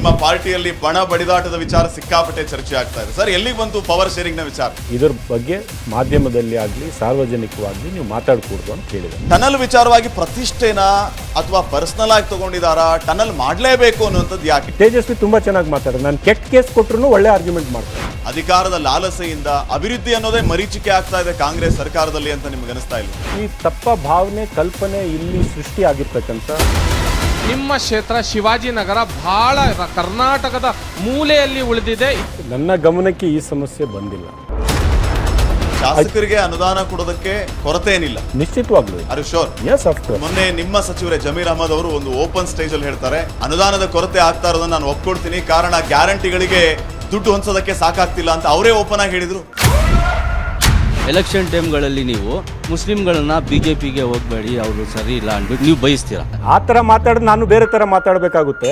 ನಿಮ್ಮ ಪಾರ್ಟಿಯಲ್ಲಿ ಬಣ ಬಡಿದಾಟದ ವಿಚಾರ ಸಿಕ್ಕಾಪಟ್ಟೆ ಚರ್ಚೆ ಆಗ್ತಾ ಇದೆ ಸರ್. ಎಲ್ಲಿಗೆ ಬಂತು ಪವರ್ ಶೇರಿಂಗ್ ನ ವಿಚಾರ? ಇದರ ಬಗ್ಗೆ ಮಾಧ್ಯಮದಲ್ಲಿ ಆಗಲಿ ಸಾರ್ವಜನಿಕವಾಗಿ ನೀವು ಮಾತಾಡಕೂಡದು ಅಂತ ಕೇಳಿದೆ. ಟನಲ್ ವಿಚಾರವಾಗಿ ಪ್ರತಿಷ್ಠೆನ ಅಥವಾ ಪರ್ಸನಲ್ ಆಗಿ ತಗೊಂಡಿದಾರಾ? ಟನಲ್ ಮಾಡಲೇಬೇಕು ಅನ್ನುವಂಥದ್ದು ಯಾಕೆ? ತೇಜಸ್ವಿ ತುಂಬಾ ಚೆನ್ನಾಗಿ ಮಾತಾಡೋದು. ನಾನು ಕೆಟ್ಟ ಕೇಸ್ ಕೊಟ್ಟರು ಒಳ್ಳೆ ಆರ್ಗ್ಯುಮೆಂಟ್ ಮಾಡ್ತಾರೆ. ಅಧಿಕಾರದ ಲಾಲಸೆಯಿಂದ ಅಭಿವೃದ್ಧಿ ಅನ್ನೋದೇ ಮರೀಚಿಕೆ ಆಗ್ತಾ ಇದೆ ಕಾಂಗ್ರೆಸ್ ಸರ್ಕಾರದಲ್ಲಿ ಅಂತ ನಿಮ್ಗೆ ಅನಿಸ್ತಾ ಇಲ್ಲ? ಈ ತಪ್ಪ ಭಾವನೆ ಕಲ್ಪನೆ ಇಲ್ಲಿ ಸೃಷ್ಟಿ ಆಗಿರ್ತಕ್ಕಂಥ ನಿಮ್ಮ ಕ್ಷೇತ್ರ ಶಿವಾಜಿನಗರ ಬಹಳ ಕರ್ನಾಟಕದ ಮೂಲೆಯಲ್ಲಿ ಉಳಿದಿದೆ. ನನ್ನ ಗಮನಕ್ಕೆ ಈ ಸಮಸ್ಯೆ ಬಂದಿಲ್ಲ. ಶಾಸಕರಿಗೆ ಅನುದಾನ ಕೊಡೋದಕ್ಕೆ ಕೊರತೆ ಏನಿಲ್ಲ, ನಿಶ್ಚಿತವಾಗ್ಲೂ. Are you sure? Yes, of course. ಮೊನ್ನೆ ನಿಮ್ಮ ಸಚಿವರೇ ಜಮೀರ್ ಅಹಮದ್ ಅವರು ಒಂದು ಓಪನ್ ಸ್ಟೇಜ್ ಅಲ್ಲಿ ಹೇಳ್ತಾರೆ, ಅನುದಾನದ ಕೊರತೆ ಆಗ್ತಾ ಇರೋದನ್ನ ನಾನು ಒಪ್ಕೊಳ್ತೀನಿ, ಕಾರಣ ಗ್ಯಾರಂಟಿಗಳಿಗೆ ದುಡ್ಡು ಹೊಂದೋದಕ್ಕೆ ಸಾಕಾಗ್ತಿಲ್ಲ ಅಂತ ಅವರೇ ಓಪನ್ ಆಗಿ ಹೇಳಿದ್ರು. ಎಲೆಕ್ಷನ್ ಟೈಮ್ಗಳಲ್ಲಿ ನೀವು ಮುಸ್ಲಿಂಗಳನ್ನ ಬಿಜೆಪಿಗೆ ಹೋಗ್ಬೇಡಿ, ಅವರು ಸರಿ ಇಲ್ಲ ಅಂದ್ಬಿಟ್ಟು ನೀವು ಬಯಸ್ತೀರಾ. ಆ ಥರ ಮಾತಾಡೋದು ನಾನು ಬೇರೆ ಥರ ಮಾತಾಡಬೇಕಾಗುತ್ತೆ.